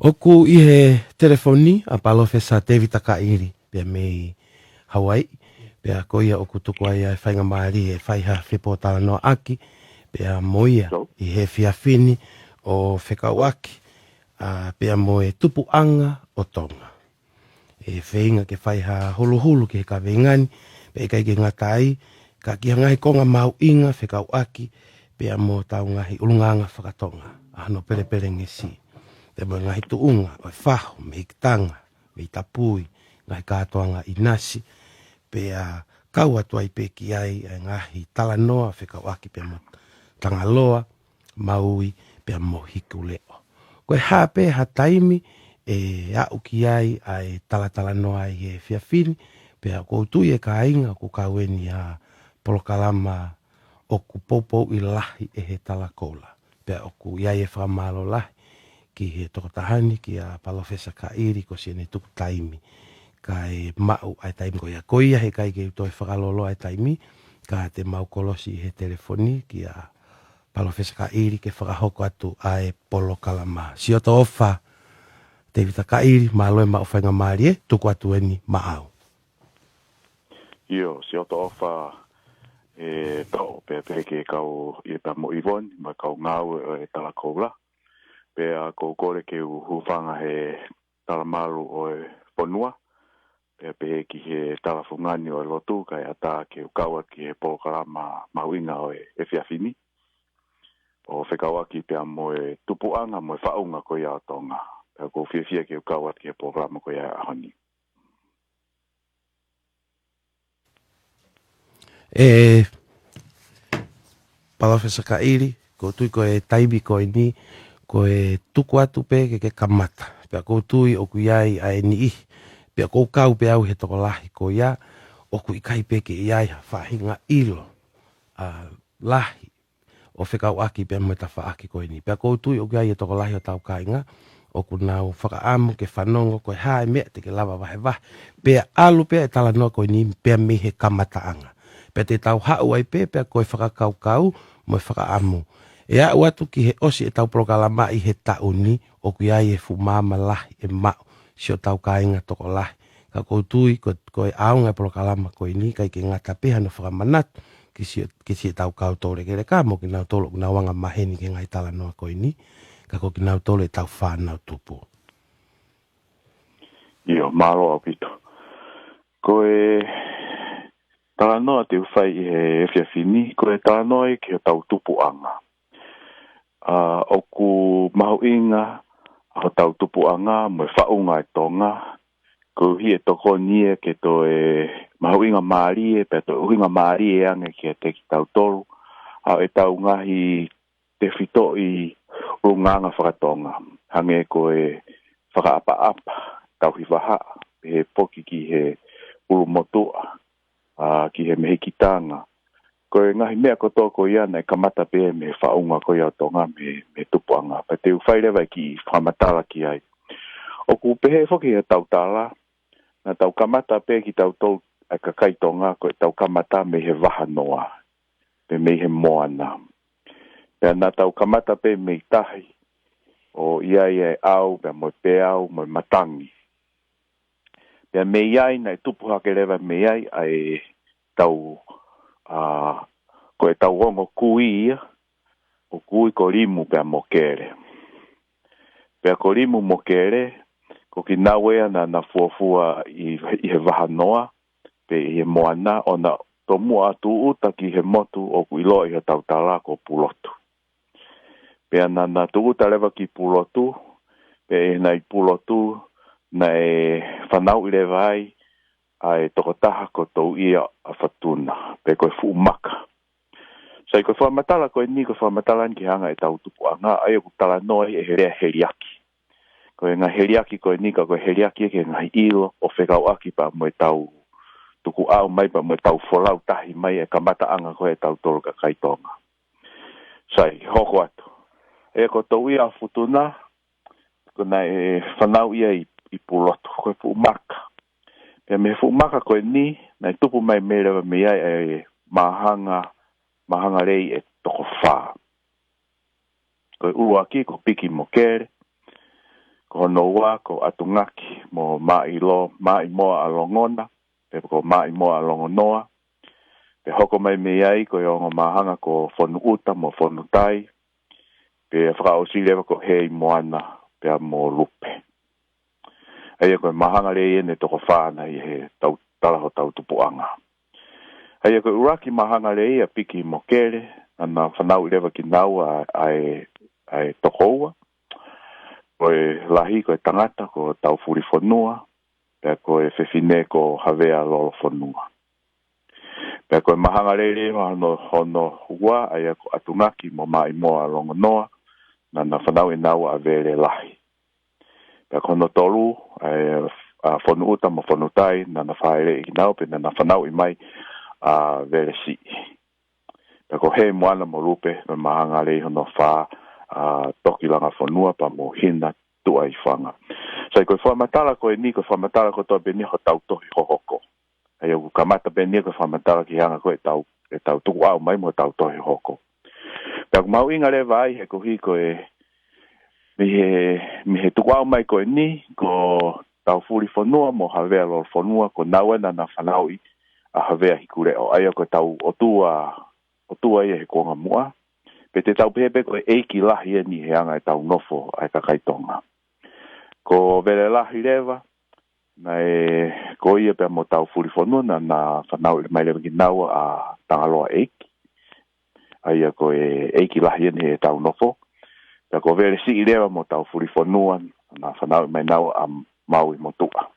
Oku i he telefoni a palofesa David Takairi pia mei Hawaii pia koia oku tuku ai e whainga maari e whaiha whipotala no aki pia moia i he whiawhini o whekauaki pia mo e tupu anga o tonga. E whainga ke whaiha hulu hulu ke ka vengani pia kai ke ngatai ka ki hangai konga mau inga whekauaki pia mo tau ngahi ulunganga whakatonga ano pere pere ngesi. Te mo ngahi tuunga, o whaho, me ikitanga, me itapui, ngahi kātoanga i nasi, pe a kau atua i peki ai, ngahi talanoa, whekauaki pe mo tangaloa, maui, pe mo hiku leo. Koe hape, ha taimi, e au ki ai, ai talatalanoa i e whiawhini, pe a koutui e ka inga, ku kaueni a polokalama o ku popo i lahi e he talakola. Pe a oku iai e whamalo lahi, ki he tokotahani ki a palofesa ka iri ko siene tuku taimi ka e mau ai taimi ko ia koia he kai ke toi whakalolo ai taimi ka te mau kolosi he telefoni ki a palofesa ka iri ke whakahoko atu ai polo kalama si oto ofa te vita ka iri maloe ma ofenga maari e tuku atu eni maau Io si oto ofa e tau pe ke kau i ta mo ivon ma kau ngau e talakola pe a ko kore ke hufanga he talamaru o e ponua pe ki he talafungani o e lotu kai ata ke ukawa ki he pokalama mauinga o e whiawhini o whekawa ki pe mo e tupuanga mo e whaunga ko ia tonga pe ko whiawhia ke ukawa ki he pokalama ko ia ahani palofesa ka iri ko tui ko e taimi ko e ni ko e tuku atu pe ke kamata. Pea kou tui o kuiai a e ni i. Pea kou kau pe au he toko lahi ko ia. O kui kai pe ke iai ha whahinga ilo. Lahi. O whekau aki pe mo ta whaaki ko e ni. Pea kou tui o kuiai e toko lahi o tau kainga. O ku nau whakaamu ke whanongo ko e hae mea te ke lava wahe wahe. Pea alu pea e tala noa ko e ni pea me he kamata anga. Pea te tau hau ai pea ko e whakakau kau mo e whakaamu. E a watu ki he osi e tau prokalama i he tauni o ku iai e fu mama lahi e mau si o tau kainga toko lahi. Ka koutui ko e aunga e prokalama ko i ni kai ke ngata peha no whakamanat ki si e tau kau tore ke reka mo ki nau tolo kuna wanga maheni ke ngai tala noa ko i ni ka ko ki nau tolo e tau whanau tupu. Io, malo au pito. Ko e tala noa te uwhai i he whiawhini, ko e tala noa i ke tau tupu anga. O ku mahu inga a tau tupu anga mo e whaunga e tonga ko hi e toko nie ke to e mahu inga maari e pe to uhinga maari e ange ke te ki tau tolu a e tau ngahi te whito i runganga whakatonga hange ko e whakaapa-apa tau hi waha he poki ki he urumotua ki he mehikitanga ko e ngahi mea koto ko iana e kamata pe me whaunga ko ia tonga me tupuanga. Pa te uwhai rewa ki whamatala ki ai. O ku pehe whoki he tau tala, na tau kamata pe ki tau tau a kakai tonga ko e tau kamata me he waha noa, pe me he moana. Pea na tau kamata pe me tahi, o iai e au, pea mo pe au, mo matangi. Pea me iai na e tupu hake rewa me iai ai tau ko e tau ongo kui ia, o kui ko rimu pea mo kere. Pea ko rimu mo kere, ko ki nawea na fuafua i he waha noa, pe i he moana, o na tomu atu uta ki he motu o ku ilo i he tau tala ko pulotu. Pea na tu uta lewa ki pulotu, pe e na i pulotu, na e whanau i lewa ai, ai tokotaha ko tau ia a whatuna, pe koe fu maka. Sai koe whamatala koe ni koe whamatala ki hanga e tau tupu anga, ai o tala noi e herea heriaki. Koe ngā heriaki koe ni ka koe heriaki e ke ngā ilo o whekau aki pa mo e tau tuku au mai pa mo e tau wholau tahi mai e kamata anga koe e tau tolo ka kaitonga. Sai, hoko atu. E ko tau ia a whutuna, ko na e whanau ia i pulotu, koe fu maka. Pea me fu maka koe ni, na i tupu mai merewa me ai e mahanga rei e toko whaa. Koe uru aki, ko piki mo kere, ko noa ko atungaki mo mai mo alongona pe ko mai mo alongonoa pe hoko mai me ai ko yo mahanga ko fonu uta mo fonu tai pe fra osile ko hei moana pe mo lupe ai ko mahanga le ne to fa na he tau tala ho tau tupuanga ai ko uraki mahanga le piki mo kele ana fanau leva ki nau ai tokoa Koe lahi koe tangata ko tau furi fonua, pea koe fefine ko havea lolo fonua. Pea koe mahanga lele hono hua, aia ko atungaki mo mai moa longo noa, na whanau e nau a vele lahi. Pea kono tolu, fonu uta mo fonu tai, na whaere i nau, pe na whanau i mai a vele si. Pea ko he moana mo lupe, me mahanga lele hono wha, toki langa fonua pa mo hina tua i whanga. Sai koe whamatala koe ni, koe whamatala ko toa beni ho tau tohi hohoko. Ai au kamata beni koe whamatala ki hanga koe tau tuku au mai mo tau tohi hohoko. Pea mau inga le vai he kohi koe mi he tuku au mai koe ni, ko tau furi whanua mo havea lor whanua, ko nauena na whanau i a havea hikureo. Ai au koe tau otua ia he konga mua. Pe te tau pepe koe eiki lahi e ni he anga e tau nofo ai kakaitonga. Ko vele lahi lewa, na ko ia pe mo tau furi whanua na whanau i mai lewa ki nau a tangaloa eiki. Aia koe eiki lahi e ni he tau nofo. Pe ko vele si i lewa mo tau furi whanua na whanau i mai nau a mau i motua.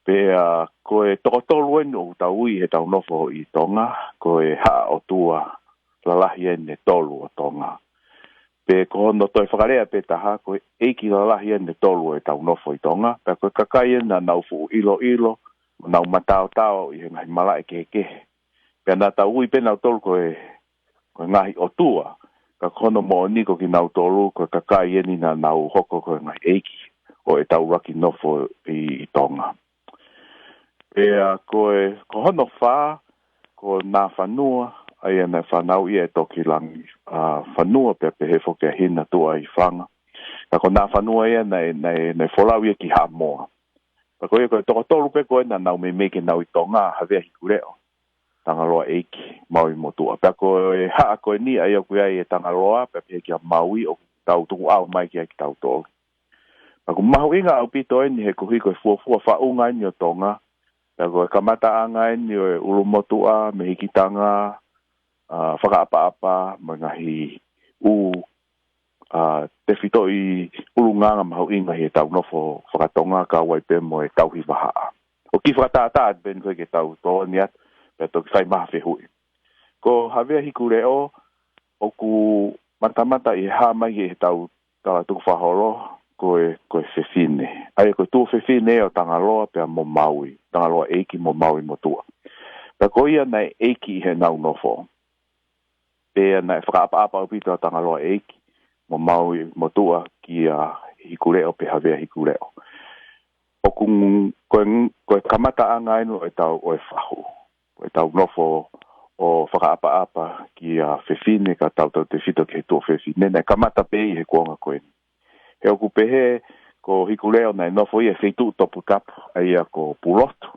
Pe koe tokotolu enu o tau ui he tau nofo i tonga, koe haa o tua lalahi ene tolu o tonga. Pe ko hono toi whakarea pe taha, koe eiki lalahi ene tolu e tau nofo i tonga. Pe koe kakai ena nau fu ilo, nau matao tao i he ngahi malae kehe. Pe na tau ui pe nau tolu koe ngahi o tua. Ka kono mo niko ki nau tolu, koe kakai eni na nau hoko koe ngahi eiki o e tau raki nofo i tonga. Pe koe hono wha, ko nā whanua, ai ana whanau ia e toki langi whanua pe he whokia hina tua i whanga. Ka ko nā whanua ia nei wholau ia ki haa moa. Ka ko ia koe tokotolu pe koe na nau me meke nau i tonga havea hikureo. Tangaloa eiki, mau i motua. Pe ko e haa koe ni ai au koe ai e tangaloa pe he kia maui o tau tuku au mai ki ai ki tau tō. Ka ko mahu inga au pito eni he kuhi koe fuafua whaunga ni o tonga. Pe ko e kamata anga eni o e ulumotua, me hikitanga, whakaapa-apa, ngahi te whito i ulunganga mahu inga he tau nofo whakatonga ka waipe mo e tau hi wahaa. O ki whakataataat ben koe ke tau tō niat, pe toki whai maha whehui. Ko havea hiku reo, oku matamata i haa mai he tau tala tuku whahoro, koe whewhine. Ai koe tū whewhine o tangaloa pe mo maui, tangaloa eiki mo maui mo tua. Pe ko ia nei eiki he nau nofo. Pe na whakaapa-apa o pito a tangaloa eiki, mo maui mo tua ki a hikureo pe havea hikureo. O koe kamata anga inu e tau o e whahu. E tau nofo o whakaapa-apa ki a whewhine ka tau te whito ki he tua whewhine. Nei kamata pe i he kuonga koe. He oku pehe ko hikureo nei nofo i e wheitu topu tapu ai a ko pulotu.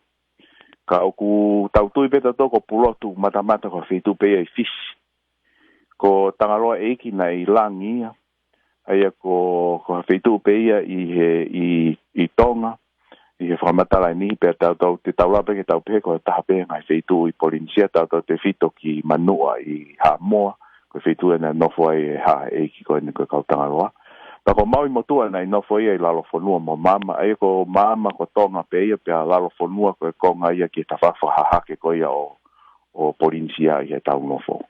Ka oku tau tui peta toko pulotu matamata ko wheitu pe i fish. Ko tangaloa eiki nei langi ia. Aia ko wheitu pe ia i tonga. I he whamatala ni pe tau te taulape ke tau pe ko taha pe ngai wheitu i Polinisia tau te whito ki manua i Hamoa. Ko wheitu ena nofo ai ha eiki ko ene ko kau tangaloa. Pa ko maui motua nei nofo ia i lalo fonua mo mama. Aia ko mama ko tonga pe ia pe a lalo fonua ko e konga ia ki tawhawha hahake ko ia o Polinisia i he tau nofo.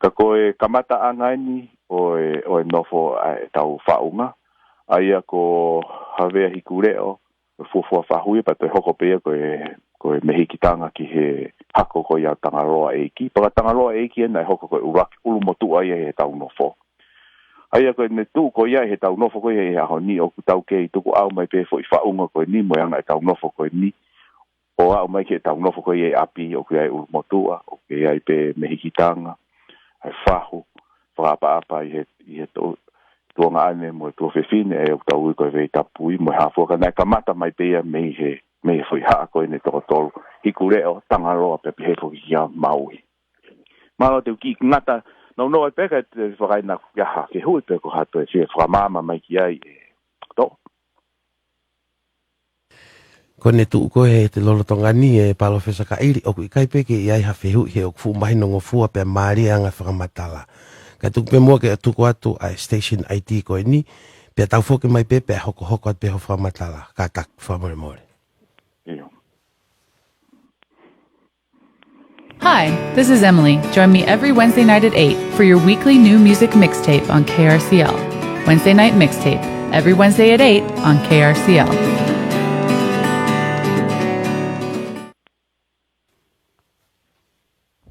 Ka koe kamata angaini o e nofo e tau whaunga. Aia ko havea hikureo, fuafua whahui, pa te hoko pea koe mehikitanga ki he hako ko ia tangaloa eiki. Paka tangaloa eiki ena e hoko koe ulumotua ia he tau nofo. Aia koe ne tū ko ia he tau nofo koe he aho ni o ku tau kei tuku au mai pe fo i whaunga koe ni mo anga e tau nofo koe ni. O au mai ke tau nofo koe e api o ku ai ulumotua, o ku ai pe mehikitanga. Ai whahu, whaapa-apa i tuanga ane mo tu fefine e o tau ko ve tapui mo ha fo kana kamata mai pe me foi ha ko ne to tol hikure o tangalo pe pe ko ya maui malo te ki ngata no pe ka fo ga na ya ha ke hu pe ko ha to e fo mama mai ki ai to Kone tu ko he te lolo tonga ni e palo fesa ka iri o ku kai peke i ai ha fehu he o fu mai no ngofua pe mari anga whakamatala. Ka tu pe mua ke tu ko atu a station IT ko ni pe tau foke mai pe pe hoko hoko at pe ho whakamatala ka tak whamore more. Hi, this is Emily. Join me every Wednesday night at 8 for your weekly new music mixtape on KRCL. Wednesday Night Mixtape, every Wednesday at 8 on KRCL.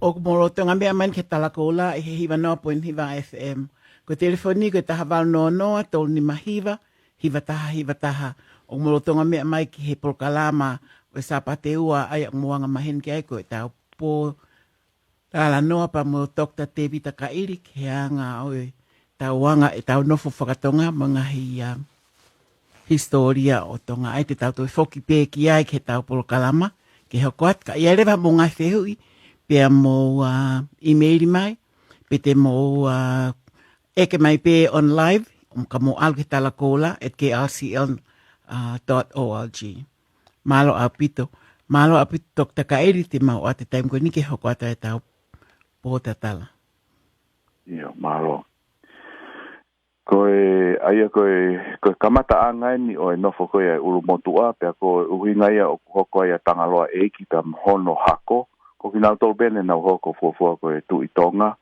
O moro tonga mea man ke talakola e he hiva no point hiva FM. Ko telefoni ko taha wal no noa tol ni mahiva, hiva taha. O moro tonga mea mai ki he polkalama o sapate ua ai muanga mahen ki ai ko e tau po tala noa pa mo Dr. Tevi Takairi ke anga o e tau wanga e tau nofo whakatonga mga hi historia o tonga ai te tau toi foki pe ki ai ke tau polkalama ke hokoat ka ia rewa mo ngai whehui pea mo email mai, pe te mo eke mai pe on live, ka mo alke talakola at krcl.org. Malo apito Dr. Kaeri te mau ate taim ko nike hoko ata e tau pōta tala. Ia, malo. Koe kamata angai ni o e nofo koe uru motua, pea koe uhinga ia o hoko ia tangaloa eiki pea hono hako, ko ki nau tolu bene nau hoko fuafua ko e tu i tonga.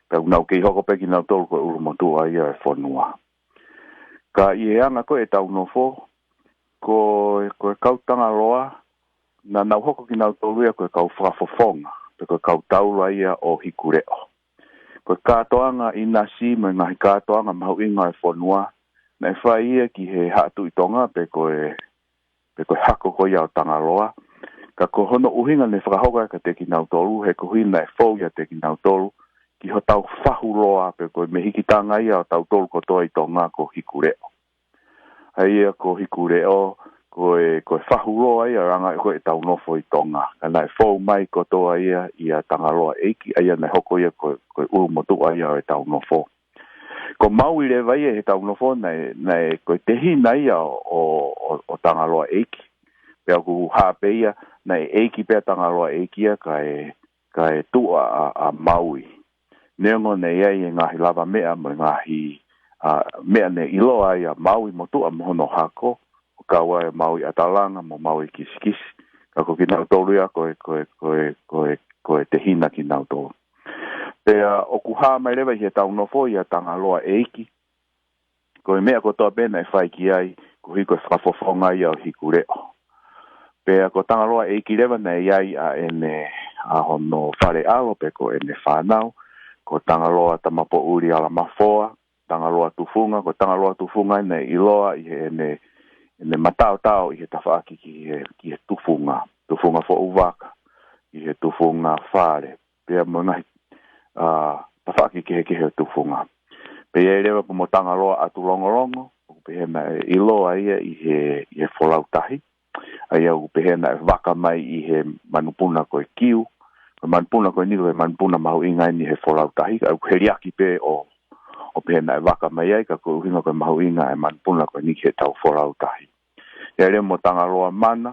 Pau nau kei hoko pe ki nau tolu ko e urumotu ai e whanua. Ka i e anga ko e tau nofo, ko e kautanga roa, na nau hoko ki nau tolu ia ko e kau whakafofonga, pe ko e kau taula ia o hikureo. Ko e kātoanga i nasi, me ngahi kātoanga mahu inga e whanua, na e whai ia ki he hatu i tonga, pe ko e hako ko ia o tanga roa, ka ko hono uhinga ne whakahoga ka te ki nau tolu, he ko hina e fau ia te ki nau tolu, ki ho tau whahu roa pe ko me hikitanga ia o tau tolu ko toa i tonga ko hikureo. Hei ia ko hikureo, ko e whahu roa ia ranga ko e tau nofo i tonga. Kana e fau mai ko toa ia tangaloa eiki, aia ne hoko ia ko urumotu ia o e tau nofo. Ko mau i rewa ia he tau nofo, nei ko te hina ia o tangaloa eiki. Pea ku hape ia, nei eiki pea tangaloa eikia ka e tua a Maui. Neongo nei ai e ngahi lava mea mo ngahi mea ne iloa ia Maui mo tua mohono hako, o kaua e Maui atalanga mo Maui kisikisi. Ka ko ki nau tolu ia ko e te hina ki nau tolu. Pea o ku haa mai rewa ia tau nofo ia tangaloa eiki, ko e mea ko toa pena e whai ki ai, ko hiko e whafofonga ia o hikureo. Pea ko tangaloa eiki rewa nei ai a ene a hono whare alo pe ko ene whanau, ko tangaloa tamapo uri ala mafoa, tangaloa tufunga, ko tangaloa tufunga nei iloa i ene matao i he tawhaaki ki he tufunga fo uvaka, i he tufunga whare, pea mo ngahi tawhaaki ki he tufunga. Pea e rewa po mo tangaloa atu longolongo, pea na iloa ia i he wholautahi, ai au pehena e waka mai i he manupuna ko e kiu, ko manupuna ko e niko e manupuna mahu inga ni he wholautahi, au heriaki pe o pehena e waka mai ai, ka ko uhinga ko e mahu inga e manupuna ko e niki he tau wholautahi. E reo mo tangaloa mana,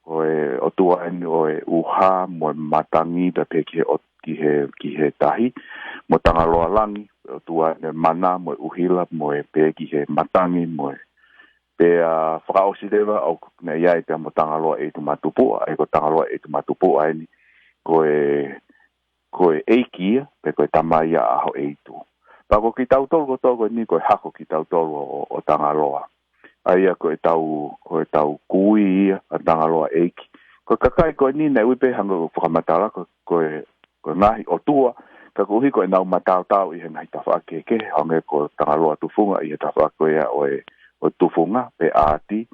ko e o tua eni o e uha, mo e matangi, pe ki he tahi, mo tangaloa langi, o tua eni mana, mo e uhila, mo e pe ki he matangi, mo e pea whakaosi rewa au nei ai te mo tangaloa e tu matupua, e ko tangaloa e tu matupua ni ko e eiki pe ko e tamaia aho e tu. Pa ko ki tau tolu ko ni ko e hako ki tau tolu o tangaloa. Ai ko e tau kui a tangaloa eiki. Ko kakai ko ni nei uipe hango whakamatala ko ngahi o tua ka kuhi ko e nau matau i he ngai tawhakeke hange ko tangaloa tufunga i he tawhako ia o tufunga pe ati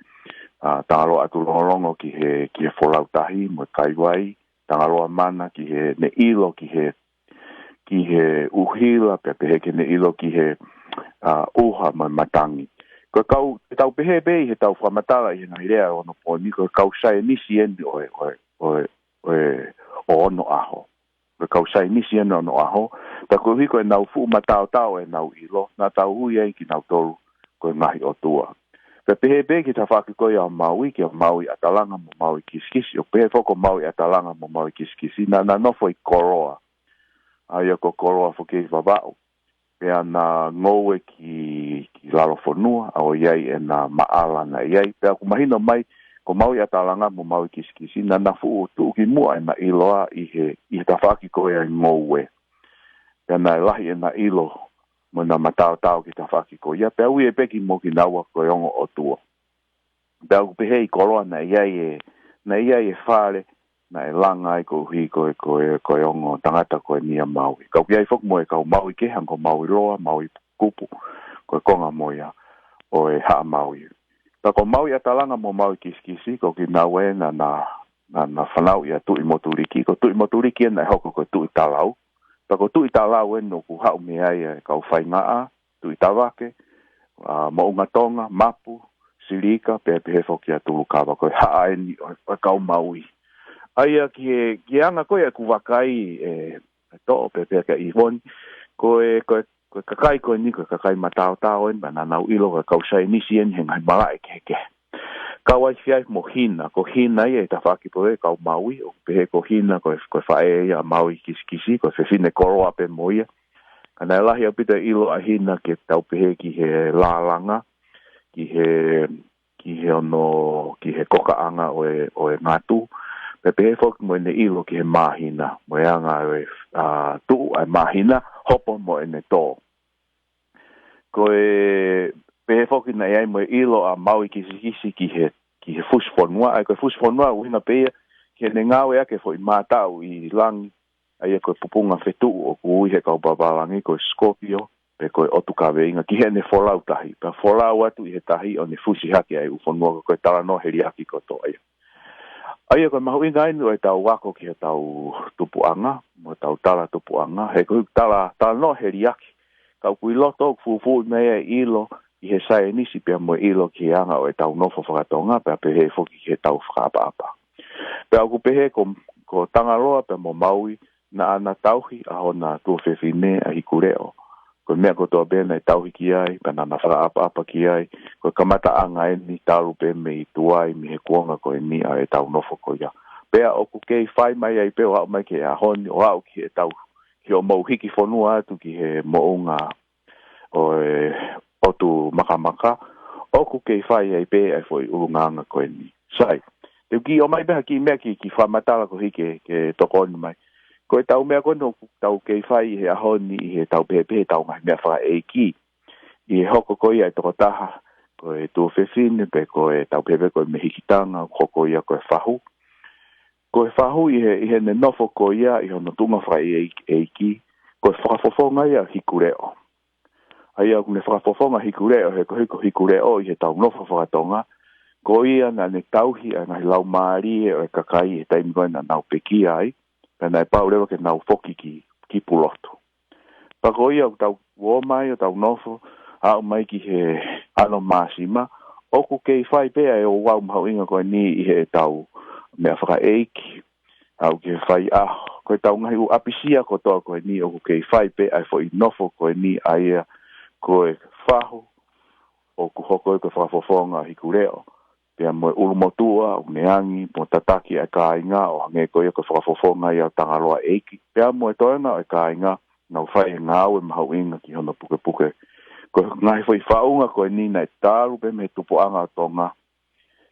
tangaloa atu longolongo ki he wholautahi mo kaiwai, tangaloa mana ki he ne ilo ki he uhila pe heke ne ilo ki he uha mai matangi ko tau pehe be he tau whamatala i ngai rea ono poni ko kau sai nisi endi o ono aho ko kau sai nisi endi ono aho ta ko hiko e nau fu matao tau e nau ilo na tau hui e ki nau tolu ko e mahi o tua pe pehe be ki ta whaki ko ia maui ki a maui atalanga mo maui kiskisi o pehe foko maui atalanga mo maui kiskisi na nofo i koroa aia ko koroa fo ke vavao pea na ngoe ki lalo fonua o iai e na maala na iai pea ku mahino mai ko maui atalanga mo maui kiskisi na fu tu ki mua e na iloa i he tawhaki ko e ngoe pea na lahi e na ilo mo na matao ki tawhaki ko ia pea ui e peki mo ki naua ko e ongo o tua pea ku pehe i koroa na iai e whare na e langa i ko hui ko e ongo tangata ko e nia maui. Kau ki ai fok mo e kau maui kehan ko maui roa, maui kupu, ko e konga mo ia o e haa maui. Ta ko maui atalanga mo maui kiskisi, ko ki naue na whanau ia tui moturiki, ko tui moturiki na e hoko ko tui talau. Ta ko tui talau no ku hau mea ia kau whaingaa, tui tawake, maungatonga, mapu, silika, pehe fok ia tulu kawa, ko e haa eni o kau maui. Aia ki anga koe ku wakai to pepe ka ivon ko kakai ko ni ko kakai matao tao en banana ilo ka kausai ni sien hengai mala ke kawai fiai mo hina ko hina e ta faki po e ka maui o pe ko hina ko fae ya maui kiskisi ko se fine koro ape moia kana lahi apita ilo a hina ke tau pe ki he lalanga ki he ono ki he koka anga o e ngatu pepe fok mo ne ilo ki he mahina mo anga tu ai mahina hopo mo ne to ko pe fok na ai mo ilo a maui kisi ki he fusfonua ai ko fusfonua u hina pe ke ne ngawe ake foi matau i lang ai ko pupunga fetu o ku he ka babalangi ko Scorpio pe ko otu ka veinga ki he ne folau tahi pa folau atu i he tahi o ne fusi hake ai u fonua ko tala no heri aki ko to ai aia ko mahu inga inu e tau wako ki he tau tupuanga, mo tau tala tupuanga, he ko tala no heriaki. Kau kui loto fufu mea ilo i he sae nisi pia mo ilo ki anga o e tau nofo whakatonga, pia pehe foki ki he tau whakapa. Pia ku pehe ko tangaloa pia mo maui na ana tauhi aho na tuwhewhine a hikureo. Ko mea ko toa bena e tauhi ki ai, pia na whakaapa ki ai, ko kamata anga e ni talu pe me i tuai mi he kuonga ko e ni a e tau nofo ko ia. Pea o ku kei whai mai ai peo hao mai ke a honi o hao ki e tau ki o mau hiki whanua atu ki he moonga o e otu makamaka. O ku kei whai ai pe ai foi urunganga ko e ni. Sai, te ki o mai beha ki mea ki whamatala ko hike ke tokoni mai. Ko e tau mea kono tau kei whai he ahoni i he tau pepe tau ngai mea wha e ki. I he hoko ko ia e toko taha ko e tō whewhine pe ko e tau pepe ko e mehikitanga hoko ia ko e whahu. Ko e whahu i he ne nofo ko ia i hono tunga whai e ki. Ko e whakafofonga ia hikureo. Ai au ne whakafofonga hikureo he ko hikureo i he tau nofo whakatonga. Ko ia na ne tauhi a ngai lau maari e kakai e taimi koe na nau peki ai. Pena e pau lewa ke nau foki ki puloto. Pako ia o tau uomai o tau nofo, au mai ki he ano masima, oku kei whai pea e o wau mahau inga koe ni i he tau mea whaka eiki, au ke whai koe tau ngahi u apisia ko toa koe ni oku kei whai pea e fo i nofo koe ni aia koe whahu, oku hoko e koe whakafofonga hiku reo. Pea mo ulumotua, o neangi, mo tataki e kāinga, o hange koe ko whakafofonga i au tangaloa eiki. Pea mo e toenga e kāinga, nau whai e ngāu e mahau inga ki hona puke puke. Ko ngai whai whaunga koe nina e tāru pe me tupuanga o tonga,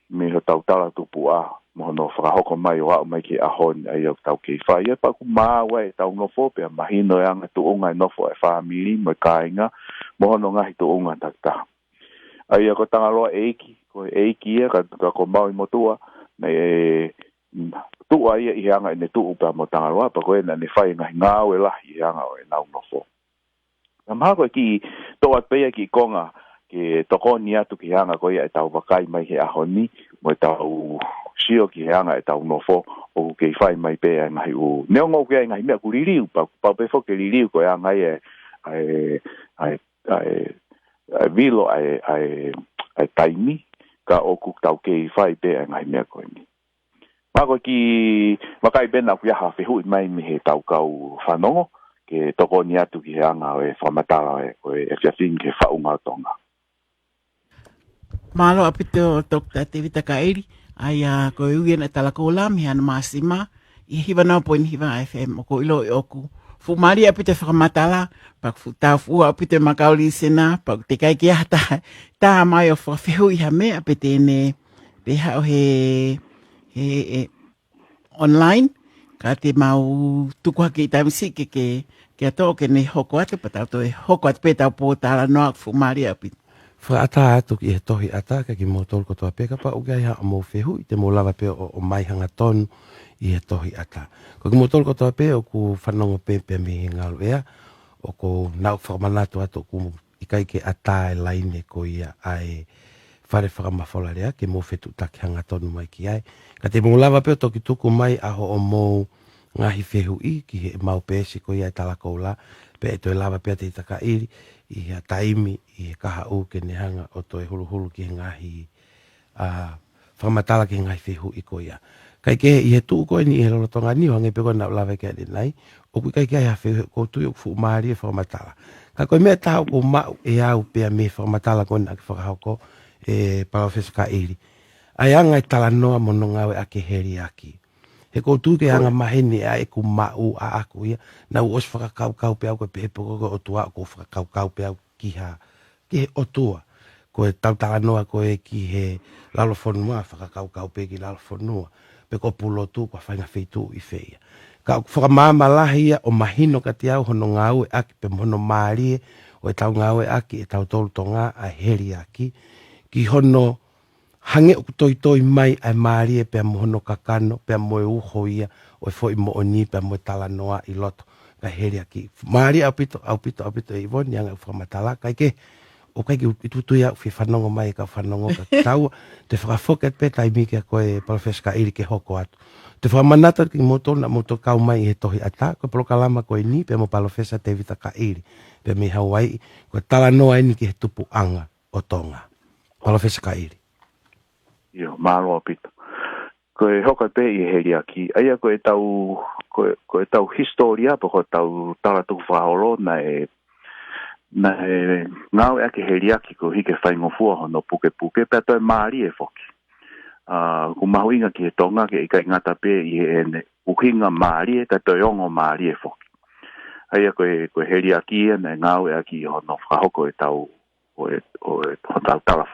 me ho tau tala tupua, mo hono whakahoko mai o au mai ki ahon ai au tau kei whai. E paku māua e tau nofo, pea mahino e anga tuunga e nofo e whamiri, mo e kāinga, mo hono ngahi tuunga takta. Ai ko tangaloa eiki, ko eiki e ka ko maui motua, me tua ia i hanga ne tuu pa mo tangaloa, pa ko e na ne whai ngahi ngāu e lahi i hanga o e nau nofo. Ka maha koe ki toa pea ki konga, ke tokoni atu ki hanga koe e tau wakai mai he ahoni, mo e tau sio ki hanga e tau nofo, o ke whai mai pea e ngahi u. Neongo ke e ngahi mea ku ririu, pa pe fo ke ririu koe a ngai vilo ai taimi ka o ku tau ke fai pe ngai mea ko ni ma ko ki makai bena ku ya ha fe hu mai mi he tau kau whanongo ke toko ni atu ki anga e whamatara o e fiafin ke whaunga tonga. Malo apito Dr. David Takairi ai ko uien e talakola mi ana masima i hiva na po ni hiva FM o ko ilo oku fu mari apito whakamatala pak fu ta fu apito makauli sena pak te kai ki hata ta mai o whawhihu i ha me apite ne peha o he online ka te mau tuku haki i tamisi ke ato ke ne hoko atu patau to e hoko atu pe tau po tala noa fu mari apito. Fa ata atu ki he tohi ata ka ki mo tol ko toa peka pa ugai ha mo fehu i te mo lava pe o mai hanga tonu i he tohi ata. Ko ki mo tol ko toa pe o ku whanongo pe mi ngalu ea o ko nau whakamanatu atu ku ikai ke ata e laine ko ia ai whare whakamawhola rea ke mo fetu taki hanga tonu mai ki ai. Ka te mo lava pe o toki tuku mai aho o mo ngahi fehu i ki he mau pesi ko ia e talako la pe e toi lava pe te Takairi i a taimi i kaha u ke nehanga o toi hulu ki ngahi whamatala ki ngahi whihu i ko ia. Kai ke i he tuu koe ni i he lolotonga ni hange pe kona lawe ke ane nei o kui kai kai ha whihu ko tui o fu maari e whamatala. Ka koe mea taho ko mau e au pea me whamatala kona ki whakahoko e Palofesa Kairi. Ai anga i tala noa mono ngawe ake heri aki. He koutu ke anga mahene a e ku mau a aku ia. Na uos whakakau pe au koe pe hepoko o tua ko whakakau pe au ki ha. Ki he o tua. Ko e tautala noa ko e ki he lalofonua whakakau pe ki lalofonua. Pe ko pulo tu ko whainga wheitu i wheia. Ka whakamama lahi ia o mahino ka te au hono ngau e aki pe mono maari e. O e tau ngau e aki e tau tolu tonga a heri aki. Ki hono hange o toi mai ai maari e pia mohono kakano, pia moe uho ia, o e fo i mo oni, pia moe tala noa i loto, ka heri aki. Maari au pito e ivoni, anga whakamatala, kai ke, o kai ki ututu ia fi whanongo mai, ka whanongo ka tau, te whakafoket pe tai miki a koe Palofesa Kairi ke hoko atu. Te whamanata ki moto na moto kau mai i he tohi ata, koe polokalama koe ni, pia mo Palofesa David Takairi, pia mi Hawaii, koe tala noa ini ki he tupu anga o tonga. Palofesa Kairi. Yo, malo apito. Ko e hoka pe i heri aki. Aia ko e tau historia, po ko tau tala tuku whaholo na e ngau e ake heri aki ko hike whaingofua hono puke pea toi maari e foki. Ku mahuinga ki he tonga ke ikai ngata pe i he ene uhinga maari e ka toi ongo maari e foki. Aia ko e heri aki e na ngau e aki hono whahoko e tau tala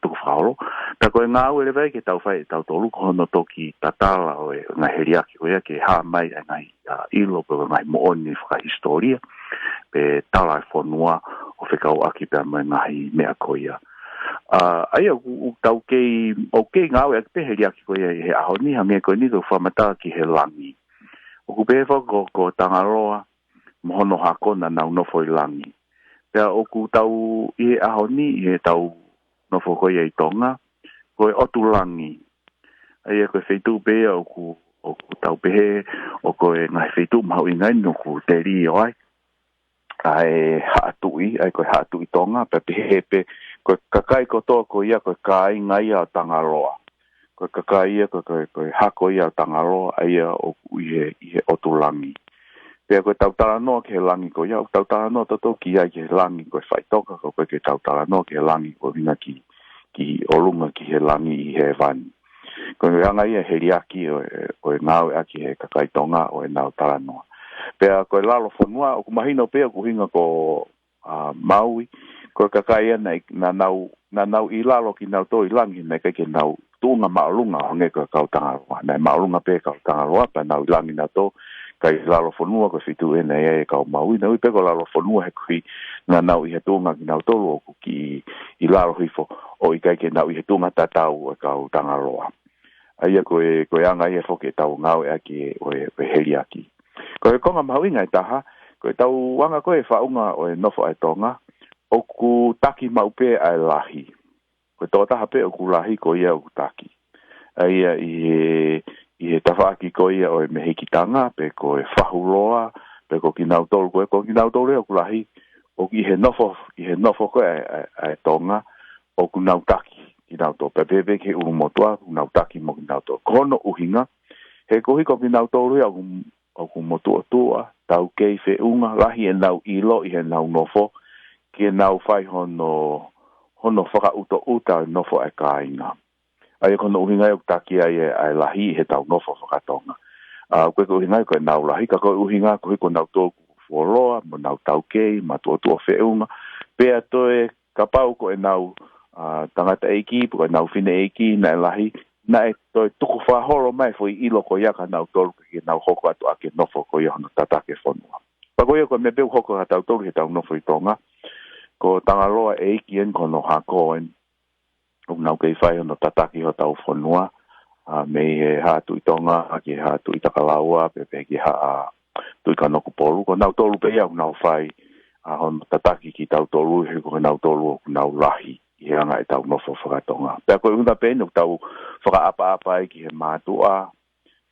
tuku whaolo. Ta koe ngā ue lewai ke tau whai tau tolu ko hono toki tatala o e ngai heriaki o ea ke haa mai e ngai ilo pe ngai mooni whaka historia pe tala e whanua o whekau aki pe mai ngai mea ko ia. Aia tau kei o kei ngā ue aki pe heriaki ko ia he ahoni hange koe ni ko whamata ki he langi. O ku pe whako ko Tangaroa mohono hakona nau nofo i langi. Pea o ku tau i he ahoni i he tau nofo koe i tonga, koe otulangi. Aia koe wheitu pea o ku tau pehe, o koe ngai wheitu mahu ingai no ku te ri o ai. Ai haatui, ai koe haatui tonga, pe pehe pe, koe kakai kotoa koe ia koe kai ngai au Tangaroa. Koe kakai ia koe hako ia au Tangaroa, aia o ku i he otulangi. Pea koe tautala noa ke he langi ko ia, tautala noa toto ki ai ke he langi koe whaitoka, koe ke tautala noa ke he langi koe vinga ki olunga ki he langi i he vani. Koe anga ia he riaki o e ngau e aki he kakaitonga o e nau tala noa. Pea koe lalo whanua, o kumahino pea ku hinga ko Maui, koe kakai na nau i lalo ki nau to i langi, me kai ke nau tuunga maolunga honge koe kautangaroa. Nei maolunga pea kautangaroa, pa nau i langi na to, kai lalo fonua ko fitu ena e ka Maui na upe ko lalo fonua he kui na nau i he tunga ki nau tolu o ki i lalo hifo o i kai ke nau i he tunga tatau e ka Tangaroa. Aia koe anga i e foke tau ngau e aki o e heri aki. Koe konga mahuinga e taha, koe tau wanga koe whaunga o e nofo ai tonga, o ku taki maupe ai lahi. Koe tō taha pe o ku lahi ko ia o ku taki. Aia i he tawhaaki ko ia o e mehikitanga, pe ko e whahuloa, pe ko ki nautolu, ko ki nautolu e o kulahi, o ki he nofo ko e tonga o ku nautaki ki nauto pepe ke u motua nautaki mo ki nauto kono uhinga he ko hiko ki nauto ru o ku motua tua tau kei fe unga lahi e nau ilo i he nau nofo ki nau fai hono whaka uta nofo e kāinga ai kono uhinga e taki ai lahi he tau nofo whakatonga koe ko uhinga koe nau lahi ka koe uhinga ko hiko nau tōku fuoloa mo nau tau kei ma tua whiunga pea toe ka pau ko e nau tangata eiki po nau fine eiki na lahi na e toi tuku whahoro mai fo i ilo ko ia ka nau tolu ki nau hoko atu ake nofo ko ia hono tatake whanua pa ko ia ko me peu hoko ha tau tolu he tau nofo i tonga ko tangaloa eiki en kono hako en nau kei whai hono tataki ho tau whanua me he hatu i tonga ki he hatu i takalaua pepe ki ha tui ka noku polu ko nau tolu pe ia nau whai hono tataki ki tau tolu he ko nau tolu o nau lahi i anga e tau nofo whakatonga. Pea koe una pēne o tau whakaapa-apa e ki he mātua,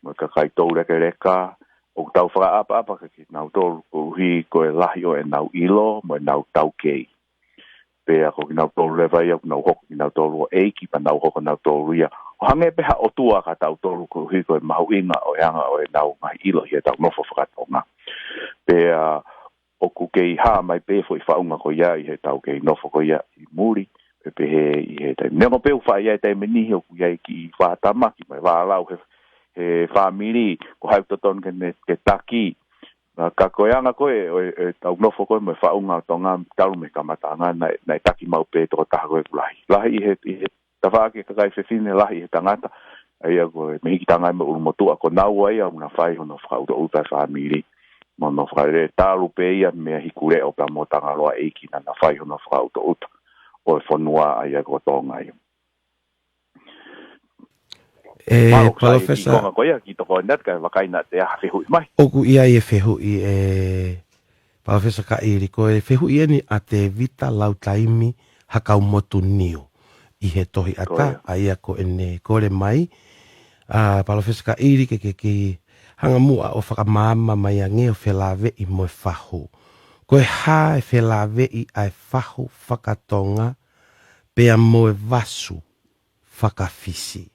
mo ka kai tau reka, o tau whakaapa-apa ki nau tolu ko uhi koe lahi o e nau ilo, mo e nau tau kei. Pea ko ki nau tolu lewa ia, ko nau hoko ki nau tolu o eiki, pa nau hoko nau tolu ia. O hange peha o tua ka tau tolu ko uhi koe mahu inga o e anga o e nau mai ilo hi e tau nofo whakatonga. Pea o ku kei haa mai pefo i whaunga ko ia i he tau kei nofo ko ia i muri, pepe he i he tai nengo peu fa ia tai meni ho ku ia ki fa tamaki mai va lau he family ko hai toton ke taki ka ko yanga ko e tau no foko me fa unga tonga talu me kamatanga na taki mau pe to ta ko lahi he ta va ke kai fe fine lahi he tangata ai ko me ki tanga me u motu ko na wai una fai no fa u ta family mo no fa re talu pe ia me hikure o pa mo tanga loa e ki na fai no fa u o fonua ai ko tonga ai professor ko ia ki to ko net ka wakaina te ha fehu mai o ku ia e fehu i professor ka iri ko e fehu i ni ate vita lautaimi hakau motu niu i he tohi ata ai ko ene kore mai professor ka iri ke hanga mua o whakamama mai a ngeo whelave i moe whahu. Koe ha e whelave i ai whahu whakatonga pea moe vasu whakawhisi.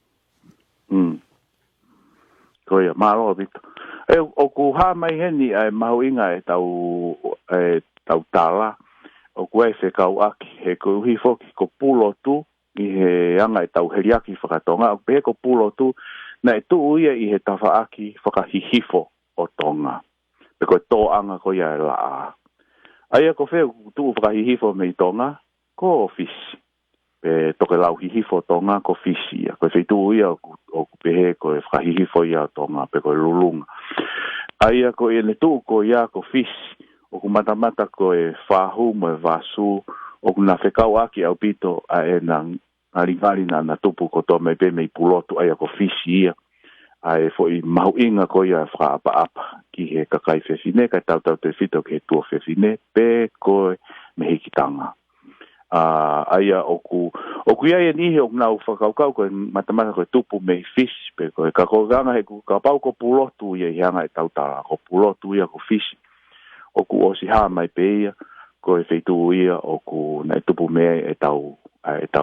Koe a maro bito. O ku ha mai heni ai mahu inga e tau tala. O ku e whekau aki he ko uhi foki ko pulo tu i he anga e tau heriaki whakatonga. O pe ko pulo tu na e tu uia i he tawa aki whakahihifo o tonga. Pe koe tō anga ko ia e laa. Aia ko whea tu whakahihifo me i tonga, ko fisi. Pe toke lau hihifo tonga ko fisi ia. Koe wheitu ia o pehe ko e whakahihifo ia tonga, pe koe lulunga. Aia ko e ne tu ko ia ko fisi, o ku matamata ko e whahu mo e vasu, o ku na whekau aki au pito a e nang aringari na tupu ko to me pe me i pulotu aia ko fisi ia. Ai fo i mahu inga ko ia whaapa-apa ki he kakai whewhine, kai tau te whito ki he tua whewhine, pe koe me hikitanga. Aia oku ia e nihe o nau whakaukau koe matamata koe tupu me fish, pe koe ka koganga he ka pau ko pulotu ia i hanga e tautara, ko pulotu ia ko fish. Oku o si haa mai pe ia, koe wheitu ia oku na e tupu me e tau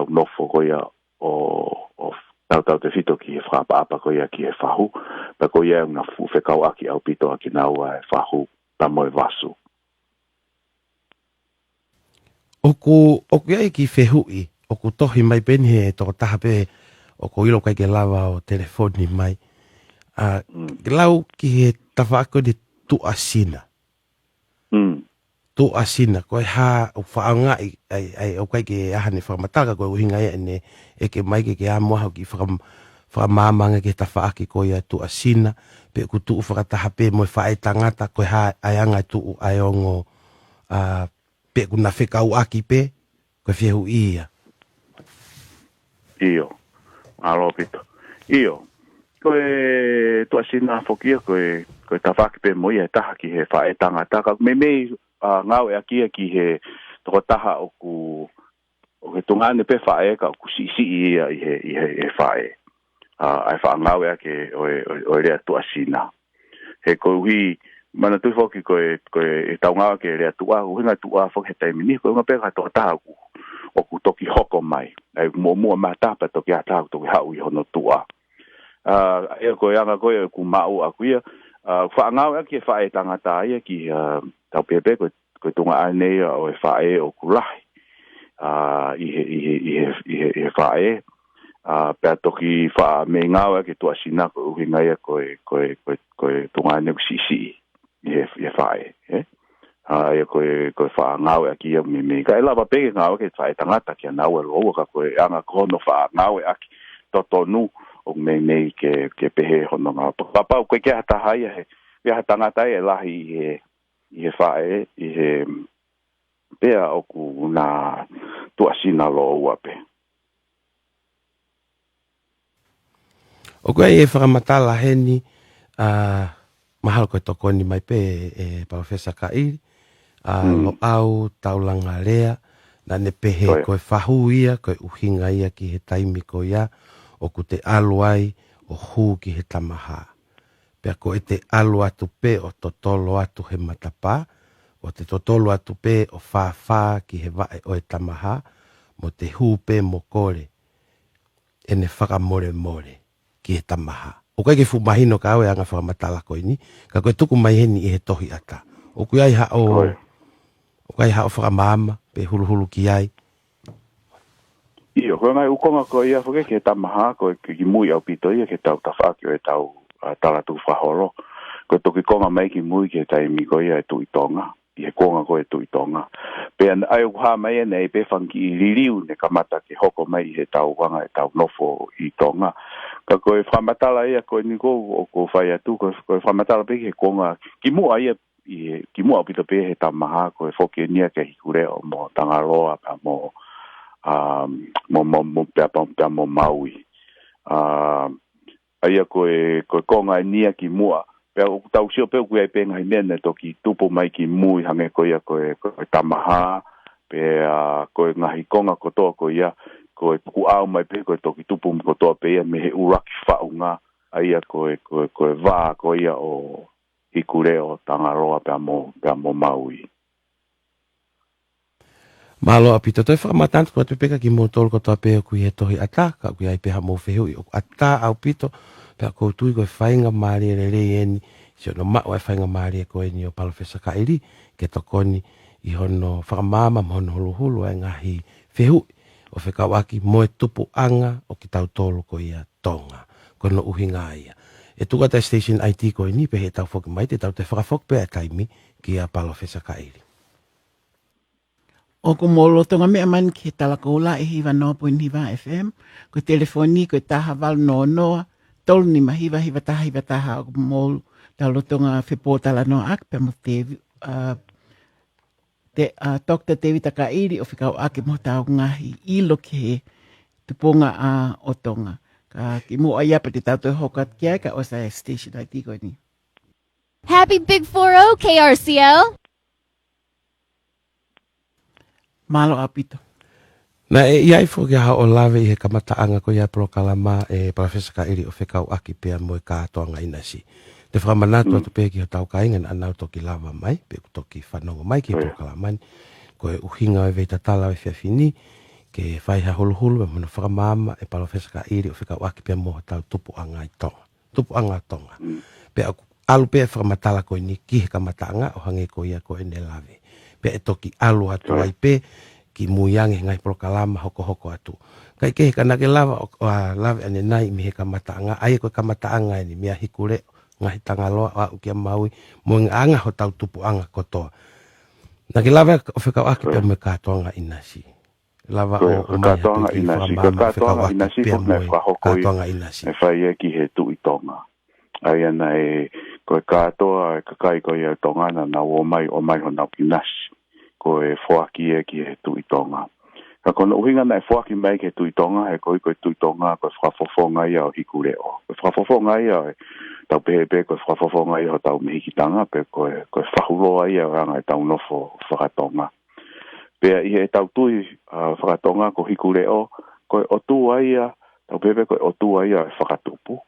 nofo ko ia o tau te whito ki he whapa-apa ko ia ki he whahu, pa ko ia una whekau aki au pito aki nau e whahu ta moe vasu. Oku ia ki whehui, oku tohi mai peni he toko taha pe oku ilo kai ke lawa o telefoni mai. Lau ki he tawa ako ni tu asina. Tu asina, koe ha o whaanga ai o kai ke ahane whamataka koe uhinga ia ene e ke mai ke amoha ki whakamamanga ke tawhaaki koe ia tu asina, pe ku tu whakataha pe moe whae tangata koe ha aianga tu ai ongo pe ku na whekau aki pe, koe whehu ia. Iyo, alo pito. Iyo, koe tu asina whokia koe tawhaaki pe moe ia taha ki he whae tangata, me ngau e akia ki he toko taha o he tungane pe whae ka o ku si ia i he whae. Ai wha ngau e ake o rea tu asina. He ko hui mana tu foki ko e taunga ke le tua uhinga tua foki te mini ko nga pe ka to ta o ku toki hoko mai ai mo mata pa toki ata toki hau I hono tua e ko yanga ko ku mau akuia fa nga ke fa e tanga ta ia ki tau pepe ko tunga ane o fa e o ku lai I fa e pe toki fa me nga ke to asina ko uhinga ia ko tunga ane sisi e fa e ia ko fa nga aki me ka ela ba pe nga ke fa tanga ta ke na o lo ka ko anga ko no fa nga aki totonu o me ke pehe hono nga papa ko ke hata hai he tanga ta e la I fa e pea o ku na tuasina lo ua pe. O koe e whakamatala heni mahalo koe tokoni mai pe Professor Kairi lo au taulanga lea na ne pehe koe whahu ia koe uhinga ia ki he taimi ko ia o ku te alu ai o hū ki he tamaha. Pea ko e te alu atu pe o totolo atu he matapa o te totolo atu pe o whawha ki he wae o e tamaha mo te hū pe mo kore e ne whakamore ki he tamaha. O kai ke fumahino ka au e anga whakamatala koe ni ka koe tuku mai heni I he tohi ata. O kui ai hao o kai hao whakamama pe hulu ki ai. Iyo, koe ngai ukonga ko ia whake ke tamaha koe ki mui au pito ia ke tau tawhaki o e tau talatu whaholo. Koe toki konga mai ki mui ke taimi ko ia e tui tonga. I he konga ko e tui tonga. Pe ai uha mai ene e pe whanki I ririu ne kamata ke hoko mai he tau wanga e tau nofo I tonga. Ka koe whamatala ia koe ni ko whai atu koe whamatala pe ke konga ki mua ia ki mua pita pe he tamaha koe whoke nia ke hikureo mo tangaroa pa mo mo maui. Aia koe konga nia ki mua pe o tau sio pe ku ai penga mene toki tupo mai ki mui hange ko ia koe tamaha pe koe ngahi konga ko to ko ia koe ku au mai pe koe toki tupo ko to pe ia me he uraki faunga aia koe va ko ia o hikureo tangaroa pe mo maui. Malo apito toi whakamatantu kua tupeka ki mo tolu ko toa pe ku he tohi ata ka ku ai pe ha mo fehu I ata au pito pe ko tui ko whainga maari re eni sio no ma wa whainga maari ko ni o Professor Kairi ke tokoni I hono whakamama mo hono hulu ai ngahi fehu o whekawaki mo e tupu anga o ki tau tolu ko ia tonga ko no uhinga ia e tuka ta station IT ko ni pe he tau whoki mai te tau te whakawhok pe a taimi ki a Professor Kairi. O ko molo tonga mea man ki talakola hiva no point hiva FM ko telefoni ko taha val no tolu ni mahiva hiva taha o molo talo tonga whepotala no ak pe mo te Dr. David Takairi o whikau ake mo tau ngahi ilo ke tuponga o tonga. Ka ki mo aia pa te tauto hokat kia ka o sa station IT ko ni. Happy Big 4-0 KRCL! Malo apito. Na iai fo kia hao lawe I he kamataanga ko ia prokalama Professor Kairi o whikau aki pia mo e kātoa ngai nasi. Te whamanatu atu pe ki ho tau kaingan anau toki lava mai, pe toki whanongo mai ki he prokalamani. Ko e uhinga e veita tala e whiawhini, ke whaiha hulu e muna whakamama e Professor Kairi o whikau aki pia mo tau tupu anga I tonga. Tupu anga tonga. Pe alu pe e whakamatala ko ni ki he kamataanga o hange ko ia ko e ne lawe. Pe e toki alu atu ai pe ki muiange ngai prokalama hoko atu. Kai ke kana ke lava lava ane nai mi he kamataanga ai ko kamataanga ni mia hikure ngai tangaloa wa ukia maui mo anga ho tau tupu anga kotoa. Na ke lava o whekau aki pe me katoanga inasi. Lava o katoanga inasi. Katoanga inasi ko me katoanga inasi. E whai ki he tu I tonga. Ai ana e koe katoa e kakai ko ia tongana na o mai ho nau inasi. Ko e whoaki e ki he tu I tonga. Ka kona uhinga na e whoaki mai ki he tu I tonga, he koe tu I tonga ko e whafofonga ia o hikure o. Ko e whafofonga ia o tau pehe ko e whafofonga ia o tau mihikitanga, pe ko e whahuroa ia o ranga e tau nofo whakatonga. Pea I he tau tui whakatonga ko hikure o, ko e otua ia, tau pehe ko e otua ia e whakatupu.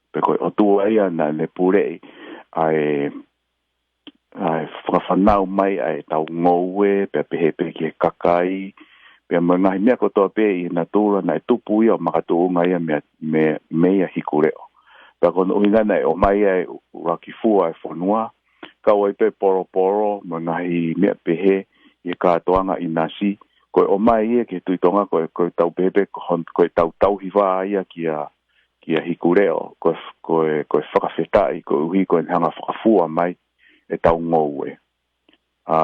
Pe ko e otua ia na ne purei ai ai whakawhanau mai ai tau ngoue, pe pehe pe ki kakai, pe mo ngahi mea kotoa pe I na tūra na tupu ia o makatuunga ia mea hikureo. Pe kono uingana o mai ai raki fua e whanua, kau ai pe poro, mo ngahi mea pehe I kātoanga I nasi, koe o mai ia ke tuitonga koe tau pepe, koe tau hiwa ia kia hikureo, koe whakawhetai, koe uhi koe hanga whakafua mai, e tau ngoue.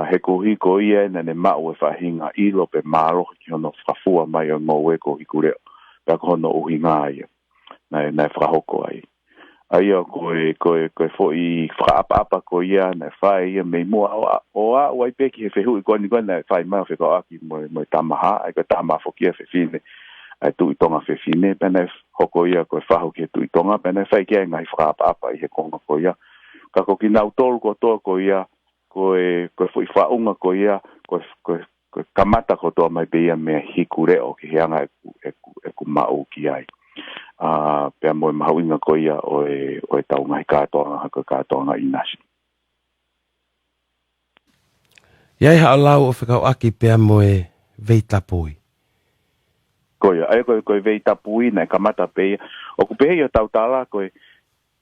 He kohi ko ia na ne mau e whahinga ilo pe maro ki hono whakafua mai o ngoue ko hikureo, pe hono uhi ngā ia, na whakahoko ai. Aia koe foi whaapa ko ia na whai ia mei mua o a wai peki he whehu I koni na whai mai wheko aki mo tamaha, ai koe tamaha whokia whewhine, ai tui tonga whewhine, pene hoko ia koe whahu ki tui tonga, pene whai kia ngai whaapa I he konga ko ia. Ka ko ki nau tolu ko toa ko ia, koe foi whaunga ko ia, koe kamata ko toa mai pe ia mea hikureo ki heanga e ku mau ki ai. Pea moe mahauinga ko ia o e tau ngai kātoanga haka kātoanga I nasi. Iai hao lau o whekau aki pea moe veitapui. Ko ia, ai koe veitapui na kamata pe ia. O ku pehe ia tau tala koe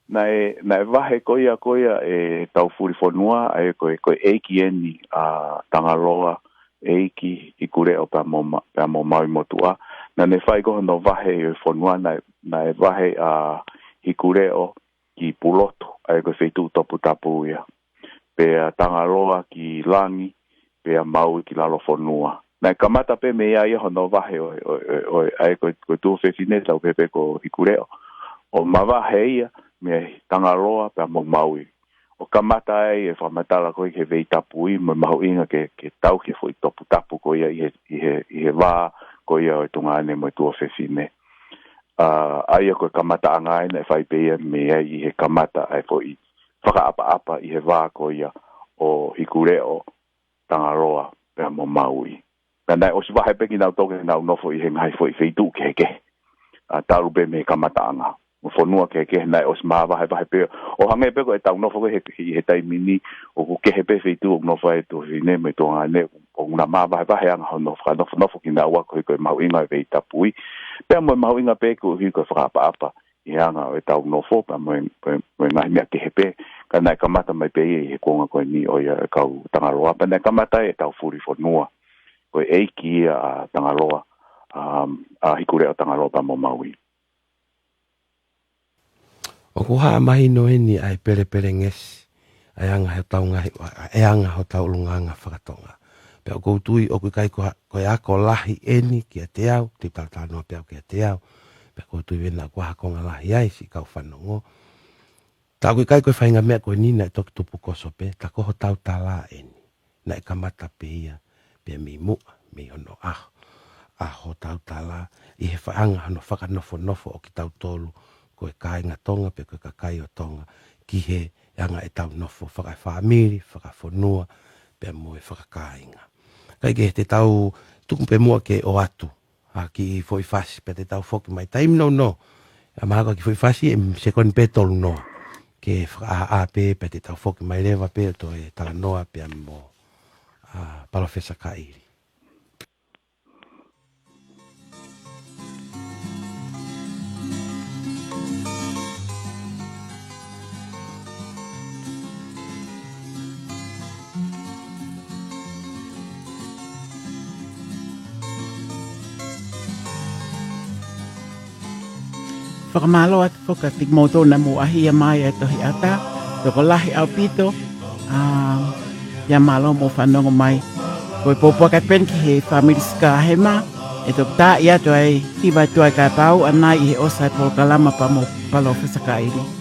na e vahe ko ia e tau furi whanua, ai koe eiki eni Tangaroa, eiki I kureo pea mo maui motua. Na ne whai koha no vahe e whanua na e vahe hikureo ki puloto, ai koe wheitu topu tapu ia. Pea Tangaroa ki langi, pea mau ki lalo whanua. Na e kamata pe me ia hono vahe ai koe tu whewhine tau pepe ko hikureo. O mavahe ia, me Tangaroa pea mo maui. O kamata ai e whamatala koe ke veitapui, mo mahu inga ke tau ke fwoi topu tapu ko ia I he vā, ko ia o tunga ane mo tua whewhine. Aia koe kamata anga ina e whaipeia me ai I he kamata ai fwoi whakaapa I he vā ko ia o hikureo Tangaroa pea mo maui. Nai o si wahe peki nau toke nau nofo I he ngai fwoi wheitu keke. Taru pe me kamata anga. Whanua keke nai o si maa wahe peo. O hange peko e tau nofo I he taimini o ku kehe pe wheitu o nofo e tu hine me tonga ane o nguna maa wahe anga ho nofo ki nā wako I koe mahu inga e veitapui. Pea moe mahu inga pe ku hi koe whakaapa I anga o e tau nofo, pea moe ngahi mea kehe pe. Ka nai kamata mai pe I he konga koe ni o ia e kau Tangaroa. Pea nai kamata e tau furi whanua. Koe eiki a Tangaroa, hikureo Tangaroa pa mo maui. O ku haa mahi no eni ai pere ngesi, ai anga he tau ngahi, e anga ho tau lunganga whakatonga. Pea o koutui o kui kai koe ako lahi eni ki a te au, te talatanoa pea ki a te au, pea koutui wena kua hakonga lahi ai si kau whanongo. Ta kui kai koe whainga mea koe nina e toki tupu koso pe, ta koho tau tala eni, na e kamata pe ia, pea mi mua, mi ono aho tau tala, I he whaanga hano whakanofo o ki tau tolu, koe kāinga tonga pe koe kakai o tonga ki he anga e tau nofo whakai whaamiri, whakawhanua pe moe whakakainga. Kai ke te tau tuku pe mua ke o atu ki foi fasi pe te tau whoki mai taim no a mahaka ki foi fasi e sekoni pe tolu noa ke whaka pe te tau whoki mai rewa pe to e tala noa pe mo palofesa ka iri. Whakamalo atu whoka tik moto na mo ahi a mai e tohi ata. Toko lahi au pito. Ia malo mo whanongo mai. Koe popo kai pen ki he family ska hema. E tok tā ia to ai hiwa tuai kai pau anai I he osai polkalama pa mo palo whisaka iri.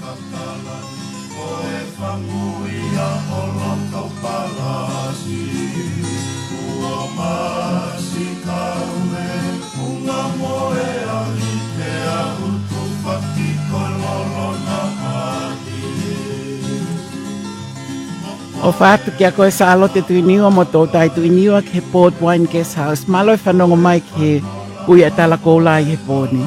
O whātu kia koe sa alote tuiniua mo tō tai tuiniua ki he Port Wine Guest House. Malo e whanongo mai ki he ui a tala koula I he pōni.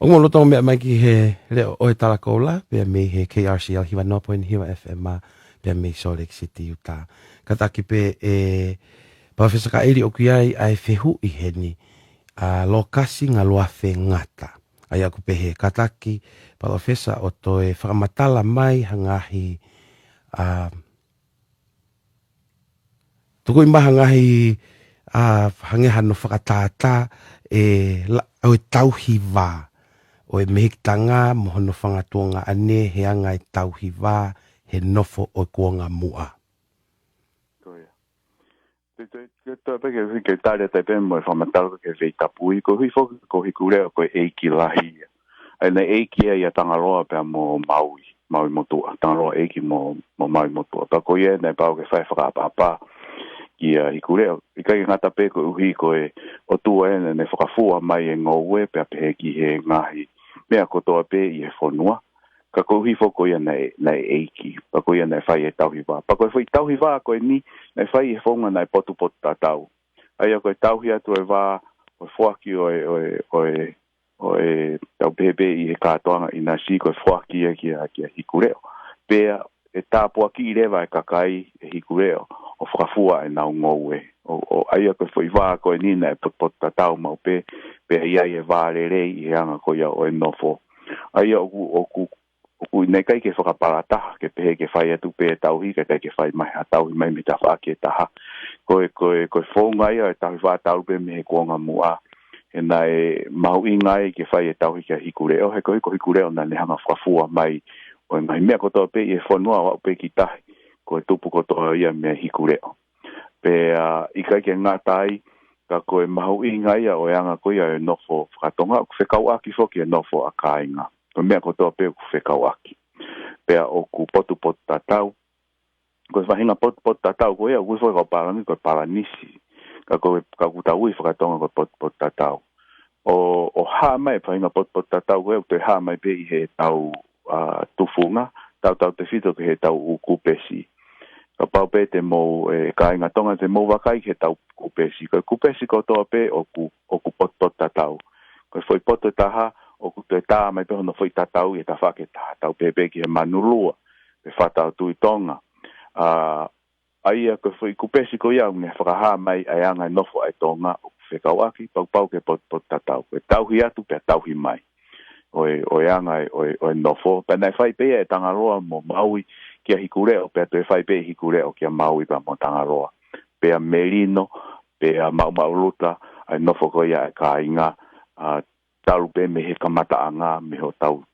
Ongo loto mea mai ki he leo oe talakoula, pia me he KRCL hiwa nopoin hiwa FM ma, pia me Salt Lake City, Utah. Kataki pe Professor Kairi o kiai ai fehu i heni a lokasi ngā loafe ngata. Ai aku pe he kataki Professor o toe whakamatala mai hangahi tuku imaha ngahi hangehano whakatātā o tauhi wā. O e mehikitanga mohono whangatuanga ane he anga e tauhi wā he nofo o kuonga mua. Koia. Te peke ke tāre tai pēn mo e whamatalo ke vei tapui, ko hui whoki ko hiku reo ko eiki lahi. Ai nei eiki e ia tangaroa pēr mo Maui motua, tangaroa eiki mo Maui motua. Pa ko ia nei pao ke whai whakapapa. Ia hiku reo, i kai ngata pē ko uhi ko e o tua ene ne whakafua mai e ngōwe pēr pē ki he ngahi. Mea kotoa pē i he whonua. Ka ko uhi whoko ia nei eiki. Pa ko ia nei whai e tauhi wā. Pa ko e whai tauhi wā ko e ni, nei whai e whonga nei potu tātau. Ai a ko e tauhi atu e wā, o e whuaki o e tau pepe i he kātoanga i nā si ko e whuaki e kia hiku reo. Pea e tāpua ki i rewa e kakai e hiku reo. O whakafua e nau ngōwe. O aia koe whai wā koe nina e pot tatau mau pe ia e wāre rei i anga koe o e nofo. Aia oku nei kai ke whakaparataha ke pehe ke whai atu pe e tauhi ke kai ke whai mai a tauhi mai me ta whake e taha. Koe whonga ia e tauhi wā tau pe me he kuonga mua. E nai mau ingai ke whai e tauhi ke hiku reo. He koe hiku reo na ne hanga whakafua mai. O e mai mea kotoa pe i e whanua wau pe ki tahi. Ko e tupu kotoa ia mea hiku reo. Pe i kai ke ngātai, ka koe mahu inga ia o anga koe ia e nofo whakatonga, ku whekau aki whoki e nofo a kāinga. Ko mea kotoa pe ku whekau aki. Pea o ku potu tatau, ko whahinga potu tatau koe ia, koe whakau paranisi, ka ku tau i whakatonga koe potu tatau. O haa mai, whahinga potu tatau koe, te haa mai pe i he tau tufunga, tau te whito ke he tau ukupesi. Ka pau pe te mou e kāinga tonga te mou wakai ke tau kupesi. Ko kupesi ko toa pe o ku poto tatau. Ko foi poto taha o ku te tā mai pe hono foi tatau e ta whake taha. Tau pepe ki he manulua. Pe whatau tui tonga. Aia ko foi kupesi ko iau ne whakaha mai ai anga nofo ai tonga o ku whekauaki pau ke poto tatau. Ko tauhi atu pe tauhi mai. O anga o nofo. Pe nei whai pe e tangaroa mo Maui kia hikureo, pea tue whai pe hikureo kia Maui pa mo Tangaroa. Pea Merino, pea Mauluta, ai nofo ko ia e ka inga, taru pe me he kamataanga, me ho tau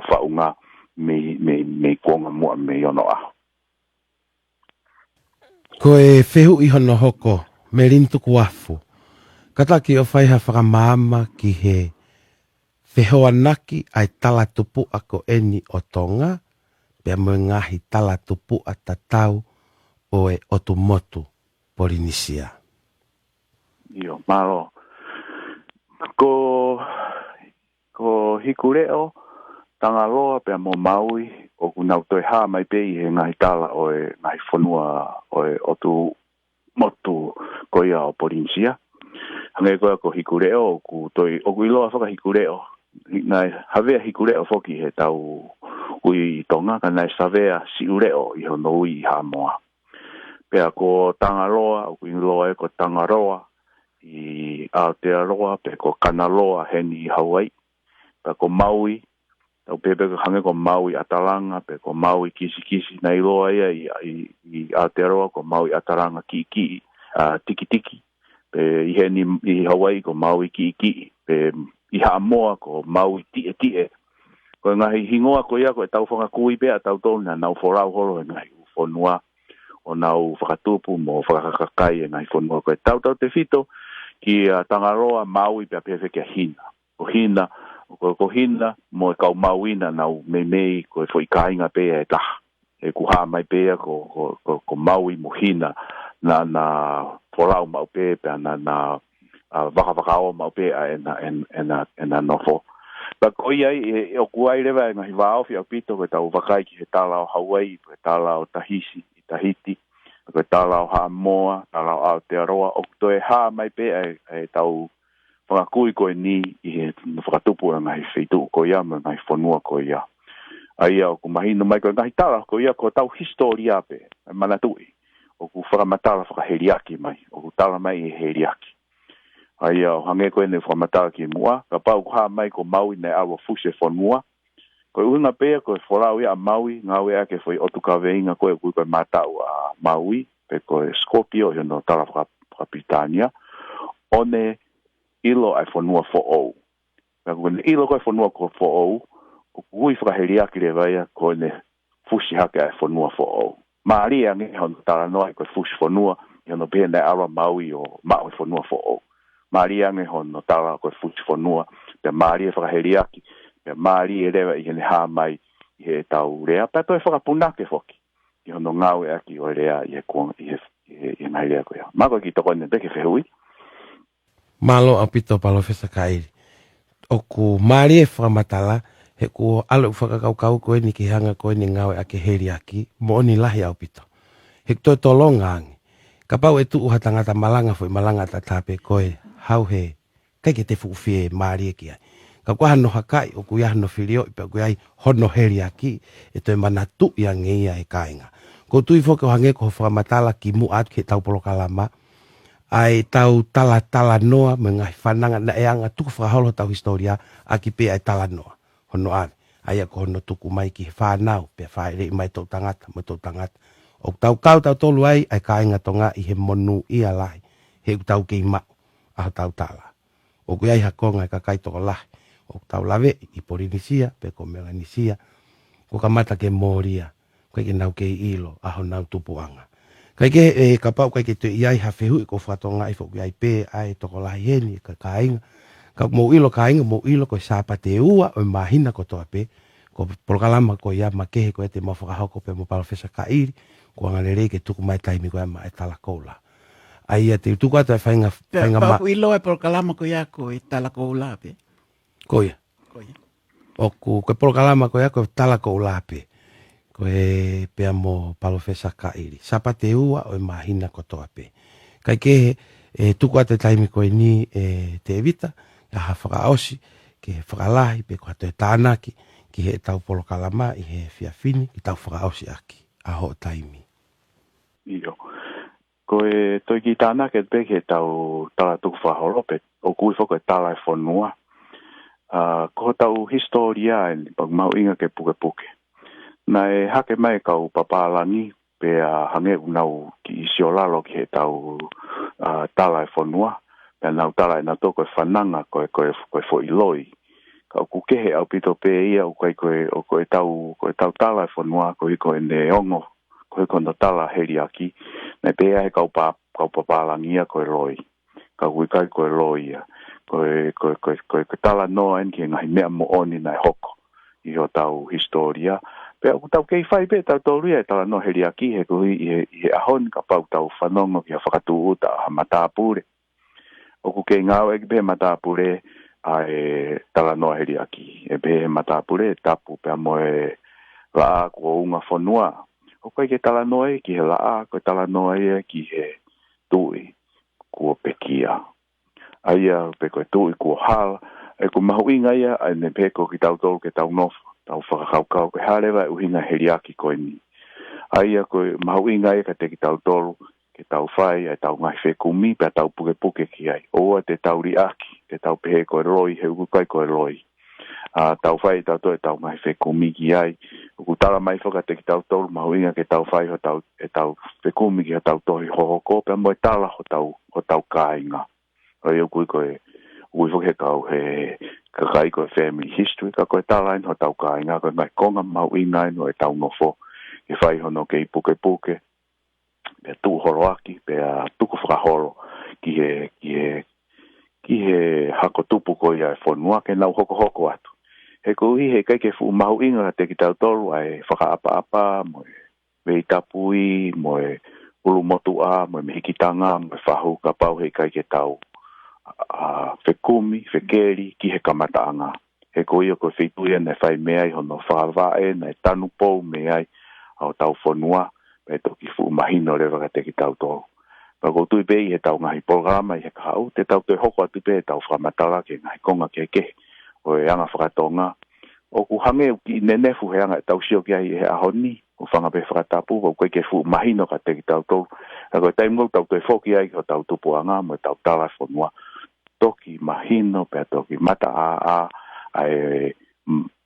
whaunga, me kuonga mua me ono aho. Ko e whehu i hono hoko, me rintuku afu. Kataki o whaiha whakamāma ki he whehoa naki ai tala tupu ako eni o tonga, pea mo ngahi tala tupu a tatau o e otumotu Polinisia. Io, maro. Ko hikureo, Tangaroa pea mo Maui, o kunau toi haa mai pe i he ngahi tala o e ngahi whanua o e otumotu koia o Polinisia. Hange koia ko hikureo, o ku iloa whaka hikureo, nai havea hikureo foki he tau ui tonga, ka nai savea si ureo i hono ui ha moa. Pea ko Tangaroa, o ku iloa e ko Tangaroa, i Aotearoa, pe ko Kanaloa heni i Hawaii, pe ko Maui, tau pepe ko hange ko Maui Atalanga, pe ko Maui Kisi, na iloa ia i Aotearoa, ko Maui Atalanga Tiki, pe i heni i Hawaii ko Maui Kiki, pe i Hamoa ko Maui Tie. Ko ngahi hingoa ko ia ko e tau whanga kui pea tau tōna nau whorau horo e ngahi whonua o nau whakatupu mo whakakakai e ngahi whonua ko e tau te whito ki Tangaroa Maui pea pia whekea hina. Ko hina mo e kau Mauina nau mei ko e whoikainga pea e taha. E kuha mai pea ko Maui mo hina na whorau mau pea na whakawhakao mau pea e na nofo. Pa ko ia o kuai rewa ngahi wāo fi au pito ko tau wakai ki he tala o Hawaii, ko he tala o Tahiti, ko he tala o Hamoa, tala o Aotearoa, o to e haa mai pe e tau whakakui koe ni I he whakatupu a ngai whaitu ko ia me ngai whanua ko ia. Aia o ku mahino mai koe ngai tala ko ia ko tau historia pe, manatui. O ku whakamatala whakaheriaki mai, o ku tala mai I heriaki. Aia o hange koe ne whakamatala ki mua, ka pau ku mai ko maui nei awa fuse whanua. Koe unga pea koe wholau ia a maui, ngawe ake whai otu ka veinga koe koe matau a maui, pe koe Scorpio no tala whakapitania. One ilo ai whanua fo'ou. Ka koe ilo koe whanua ko fo'ou, o kui whakaheriaki le vaia koe ne fusi hake ai whanua fo'ou. Maari ange hono tala noa koe fusi whanua, I hono pea nei awa maui o maui whanua fo'ou. Maari ange hono tala koe fusi whanua, pe maari whakaheriaki, pe maari lewa I hene haa mai I he tau rea, pe toi whakapunake foki. I hono ngawe aki o rea I he kuanga, I he ngai rea koe. Mako ki toko ne peke whehui. Malo au pito palofesa kairi. O ku maari whakamatala, he ku alu whakakaukau koe ni ki hanga koe ni ngawe ake heri aki, mo ni lahi au pito. He toi tolonga angi. Ka pau e tuu hatangata malanga fo malanga tatape koe, hau he, kai ke te fuufie maari e ki ai. Ka kua hano hakai o kuia hano whirio I pia kuia hono heri aki e toi manatu ia ngeia e kainga. Ko tui foke o hange ko whakamatala ki mu atu ke tau polokalama ai tau tala noa me ngai whananga na eanga tuku whakaholo tau historia a ki pe ai tala noa. Hono ane. Ai ako hono tuku mai ki whanau pe whaere I mai tau tangata mo tau tangata. O tau kau tau tolu ai kainga tonga I he monu ia lahi. He tau kei mau a tau tala. O kuia I hakonga ka kai toko lahi. O tau lave I Polinisia, pe ko Melanisia, ko kamata ke Moria, ko ke nau ke ilo, aho nau tupuanga. Kai ke kapau kai ke te iai hawhehui ko whatonga I whoku iai pe, ai toko lahi heni, ka kainga. Ka mo ilo kainga, mo ilo ko sapa te ua, o mahina ko toa pe, ko polokalama ko ia makehe ko e te mawhakahoko pe mo palofesa kairi, ko angalere ke tuku mai taimi ko ia ma e tala koula. Ai te tuku ata e whainga ma. Pau ilo e polokalama ko ia ko e tala koula pe. Koia. O ku koe polokalama koe ako tala ko ulape. Koe pea mo palofesa kairi. Sapa te ua o mahina ko toa pe. Kai ke tuku ate taimi koe ni te evita. Ia ha whakaosi. Ke whakalahi pe ko hatoe tānaki. Ki he tau polokalama I he whiawhini. Ki tau whakaosi aki. Aho taimi. Iyo. Koe toi ki tānaki pe ke tau tala tuku whahoro pe. O kui whako tala e whanua. Ko tau historia e pag mau inga ke puke. Na e hake mai kau papalangi pe hange unau ki isiolalo ki he tau tala e whanua. Pe nau tala e na toko e whananga koe fo iloi. Kau kukehe au pito pe ia o koe tau tala e whanua koe ne ongo koe no tala heri aki. Na pe he kau papalangi ia koe loi. Kau kai koe loi ia. Koe tala noa en ki ngai mea mo oni nai hoko I ho tau historia. Pe o tau kei whai pe tau tauria e tala no heri aki he kuhi I he ahon ka pau tau whanongo ki ha whakatu uta ha matapure. O ku kei ngau e ki pe matapure a e tala no heri aki. E pe matapure tapu pe amo e laa kua unga whanua. O kai ke tala no e ki he laa, koe tala no e ki he tui kua pekia. Aia pe koe tui kua hala, e ko mahu inga ia, ai ne peko ki tau tolu ke tau nofu, tau whakakaukau, ke harewa e uhinga heriaki koe ni. Aia koe mahu inga ia ka te ki tau tolu, ke tau whai, ai tau ngai whekumi, pe tau puke ki ai. Oa te tau riaki, ke tau pehe koe roi, he ukukai koe roi. Tau whai tau toi tau ngai whekumi ki ai. Uku tala mai whaka te ki tau tolu, mahu inga ke tau whai, e tau whekumi ki ha tau tohi hohoko, pe moe tala ho tau kāinga. Ai o koe whoke kau he kakai koe family history, ka koe talain ho tau ka inga, koe ngai konga mau inga ino e tau nofo, e whai hono kei puke, pe tu horoaki, pe tuku whakahoro, ki he hako tupu koe ai whanua, ke nau hoko atu. He koe he kai ke fu mau inga te ki tau tolu, ai whakaapa, moe vei tapui, moe ulu motua, moe mehikitanga, moe whahu, ka pau he kai ke tau, whekumi, whekeri, ki he kamataanga. He koe o koe whituia nei whai mea I hono whawhae, nei tanupou mea I au tau whanua, pe toki fu mahino rewa ka te ki tau tolu. pa ko tu be he tau ngai programa he kau te tau te hoko tu be tau whamatala ke ngai konga ke o e anga whakatonga o ku hange ki nene fu he anga tau sio kia he ahoni o whanga pe whakatapu o koe ke fu mahino ka te ki tau tau a koe taimgo tau te whoki ai ko tau tupuanga mo tau tala whanua toki mahino pe toki mata ai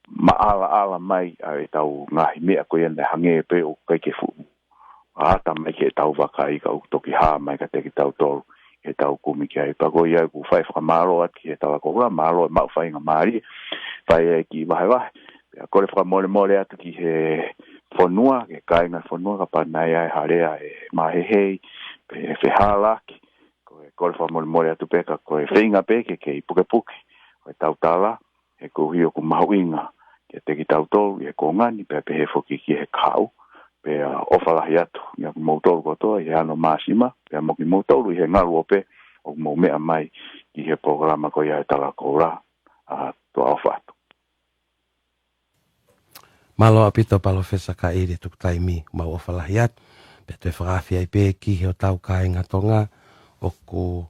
maala mai ai tau ngahi mea koe ane hange pe o koe ke fu ata mai ke tau wakai ka toki ha mai ka te ki tau tau e tau kumi ki ai pago ia ku fai whakamaro at ki e tau akora maro e mau whai ngā maari fai e ki wahe wahe a kore whakamore atu ki he whanua ke kai ngā whanua ka panai ai harea e mahehei pe e whehalaki kore whakamore atu peka koe whinga peke ke i puke koe tau tala e ko hio ku mahuinga ke te ki tau tau e ko ngani pe he whoki ki he kau pe ofalahi atu ia moutolu kotoa i ano masima pe moki moutolu i he ngalu ope o mo mea mai i he programa ko ia e tala koura to ofa atu. Malo apito palo fesa ka iri tuk taimi ma ofalahi atu pe te whakawhi ai pe ki he o tau ka inga tonga o ku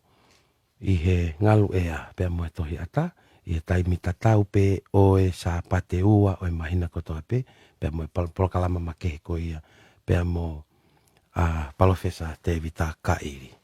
i he ngalu ea pe mo e tohi ata i he taimi tatau pe o e sa pate ua o e mahina kotoa pe mo e palokalama ma kehe ko ia pe mo palofesa te vita ka iri.